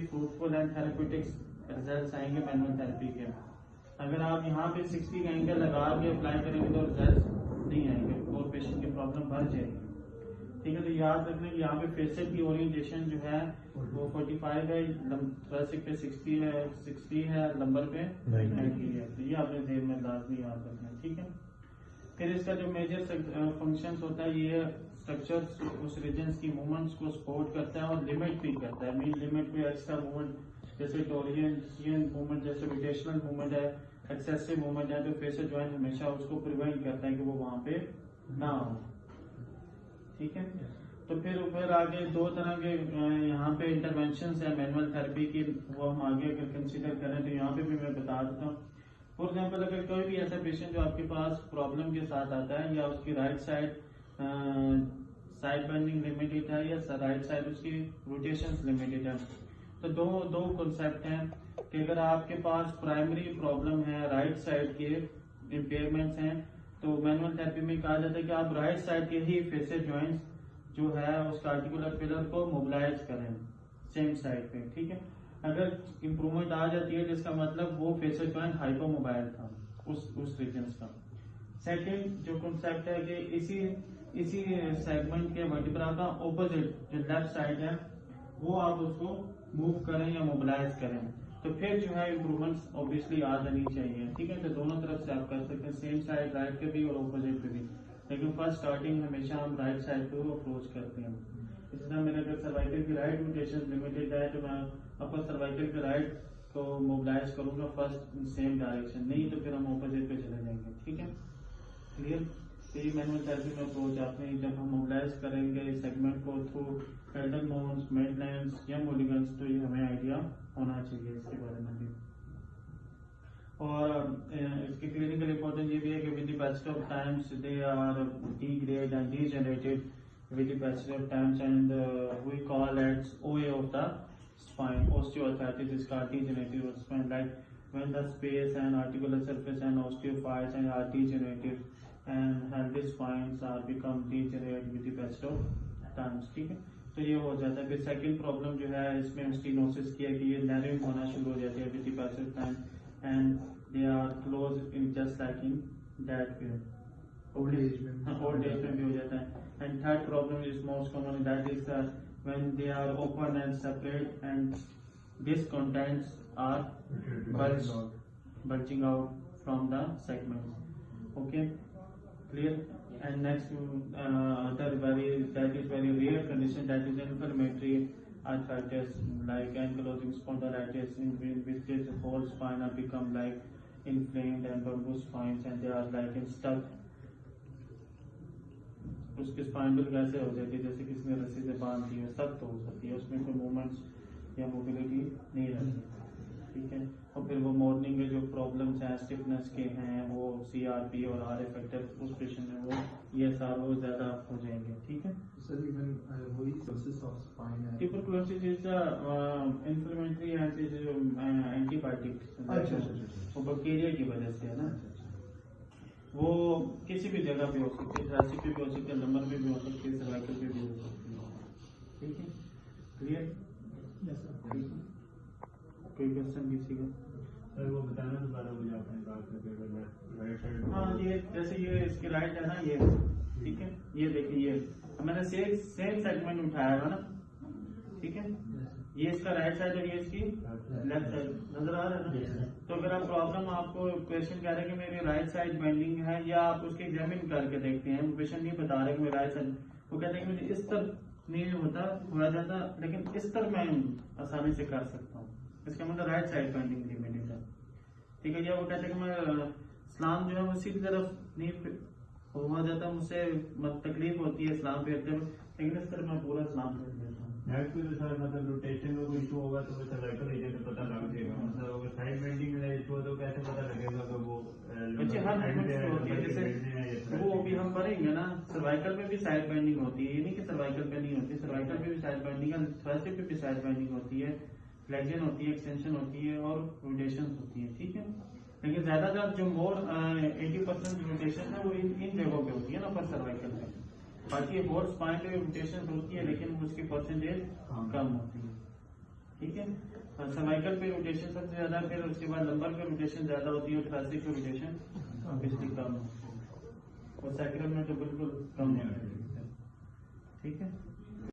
Fruitful and therapeutics results आएंगे manual therapy के। अगर आप यहाँ पे 60 का एंगल लगा के अप्लाई करेंगे तो रिजल्ट नहीं आएंगे और पेशेंट की प्रॉब्लम बढ़ जाएगी। ठीक है, तो याद रखना कि यहाँ पे फेसेट की ओरिएंटेशन जो है वो 45 है, थोरेसिक पे 60 है, लंबर पे 90 है। तो ये आपने ध्यान में लाजमी याद रखना है। ठीक है, फिर इसका जो मेजर फंक्शंस होता है, ये स्ट्रक्चर्स उस रीजन्स की मूवमेंट्स को सपोर्ट करता है और लिमिट भी करता है। मीन लिमिट में एक्स्ट्रा मूवमेंट जैसे टोरियन मूवमेंट जैसे रोटेशनल मूवमेंट है, एक्सेसिव मूवमेंट है, तो फेसर ज्वाइंट हमेशा उसको प्रिवेंट करता है कि वो वहां पे ना हो। ठीक है, तो फिर आगे दो तरह के यहाँ पे इंटरवेंशंस है मैनुअल थेरेपी की, वो हम आगे अगर कंसीडर करें तो यहाँ पे भी मैं बता देता हूँ। फॉर एग्जाम्पल, अगर कोई भी ऐसा पेशेंट जो आपके पास प्रॉब्लम के साथ आता है, या उसकी राइट साइड बेंडिंग लिमिटेड है या राइट साइड उसकी रोटेशन लिमिटेड है, तो दो कॉन्सेप्ट हैं कि अगर आपके पास प्राइमरी प्रॉब्लम है राइट साइड के इम्पेयरमेंट्स हैं, तो मैनुअल थेरेपी में कहा जाता है कि आप राइट साइड के ही फेसेट जॉइंट्स जो है उसका आर्टिकुलर पिलर को मोबिलाइज करें सेम साइड पे। ठीक है, अगर इम्प्रूवमेंट आ जाती है जिसका मतलब वो फेसेट जॉइंट हाइपोमोबाइल था उस रीजन का। सेकंड जो कॉन्सेप्ट है कि इसी सेगमेंट के वर्टिब्रा का ऑपोजिट जो लेफ्ट साइड है वो आप उसको मूव करें या मोबिलाइज करें, तो फिर जो है इम्प्रूवमेंट्स ऑब्वियसली आ जानी चाहिए। ठीक है, तो दोनों तरफ से आप कर सकते हैं, सेम साइड राइट पे भी और ऑपोजिट पे भी, लेकिन फर्स्ट स्टार्टिंग हमेशा हम राइट साइड पे अप्रोच करते हैं। इस तरह मेरे अगर सर्वाइकल की राइट रोटेशन लिमिटेड है तो मैं अपर सर्वाइकल के राइट को मोबिलाइज करूंगा फर्स्ट सेम डायरेक्शन, नहीं तो फिर हम ऑपोजिट पे चले जाएंगे। ठीक है, क्लियर। तो ये मैनुअल थेरेपी में अप्रोच आपने जब हम मोबिलाइज करेंगे सेगमेंट को थ्रू पेडल मोन्स, मेडलाइंस या मोलिगन्स, तो ये हमें आइडिया होना चाहिए इसके बारे में भी। और इसकी क्लिनिकल इंपॉर्टेंस ये भी है कि with the passage of times they are degrade and degenerated with the passage of times, and we call as OA of the spine, osteoarthritis is called degenerative of spine, like when the space and articular surface and osteophytes and are degenerated and healthy spines are become degenerate with the passage of times। ठीक है, तो ये हो जाता है। फिर second problem जो है इसमें स्टीनोसिस की है कि ये नैरोइंग होना शुरू हो जाती है with the passage of time and they are close in just like in that way, old age में भी हो जाता है। And third problem is most common, that is when they are open and separate and these contents are bulging out from the segments. Okay, clear. And next that is very rare condition, that is inflammatory arthritis like ankylosing spondylitis, in which this whole spine have become like inflamed and bulbous spines and they are like in stuck। उसकी spindle कैसे हो जाती है, जैसे किसी ने रस्सी से बांध दी है, सख्त हो जाती है, उसमें कोई मूवमेंट्स या मोबिलिटी नहीं रहती। ठीक है, और फिर वो मॉर्निंग में जो प्रॉब्लम्स हैं स्टिफनेस के हैं, वो CRP और RA फैक्टर उस पेशेंट में वो ये सारे ज्यादा हो जाएंगे। ठीक है सर, इवन वही प्रोसेस ऑफ स्पाइन है, ट्यूबरकुलोसिस इज इन्फ्लेमेटरी एंटीबायोटिक, वो बैक्टीरिया की वजह से है ना, वो किसी भी जगह पे हो सकती है, थोरेसिक पे भी हो सकती है, लंबर पे भी हो सकती है, सर्वाइकल पे भी हो सकती है। ठीक है, क्लियर। कोई क्वेश्चन किसी का? सर वो बताना दोबारा मुझे आपने बात करके राइट साइड। हाँ, ये जैसे ये इसकी राइट है ना, ये ठीक है, ये देखिए ये मैंने सेम सेगमेंट उठाया है ना। ठीक है, ये इसका राइट साइड और ये इसकी लेफ्ट साइड नजर आ रहा है ना। तो अगर आप प्रॉब्लम आपको पेशेंट कह रहे हैं कि मेरी राइट साइड बेंडिंग है, या आप उसके एग्जामिन करके देखते हैं, पेशेंट नहीं बता रहे कि मेरी राइट साइड, वो कहते हैं कि मुझे इस तरफ नहीं हो जाता लेकिन इस तरफ मैं आसानी से कर सकता हूँ, इसका मतलब राइट साइड बेंडिंग लिमिटेड है। ठीक है, या वो कहते हैं कि मैं इस्लाम जो है वो सीधी तरफ नहीं हो जाता, मुझसे तकलीफ होती है इस्लाम फेरते हुए, लेकिन इस तरफ मैं पूरा इस्लाम फेर लेता हूँ। सर मतलब रोटेशन में कोई इशू होगा तो सर्वाइकल रीजन में पता लग जाएगा, मतलब अगर साइड बेंडिंग में इशू हो तो कैसे पता लगेगा कि वो बच्चे हर मूवमेंट होती है, जैसे वो अभी हम पढ़ेंगे ना, सर्वाइकल में भी साइड बेंडिंग होती है, ये नहीं कि सर्वाइकल पे नहीं होती, सर्वाइकल पे भी साइड बेंडिंग है, थोरेसिक पे भी साइड बेंडिंग होती है, फ्लेक्शन होती है, एक्सटेंशन होती है और रोटेशन होती है। ठीक है, लेकिन ज्यादातर जो मोर 80% रोटेशन है वो इन जगहों पे होती है ना, अपर सर्वाइकल पे, बाकी होल स्पाइन पे रोटेशन होती है लेकिन उसकी परसेंटेज कम होती है। ठीक है। सर्वाइकल पे रोटेशन सबसे ज्यादा, फिर उसके बाद लंबर पे रोटेशन ज्यादा होती है, थोरैसिक पे रोटेशन ऑब्वियसली कम, और सैक्रम में डबल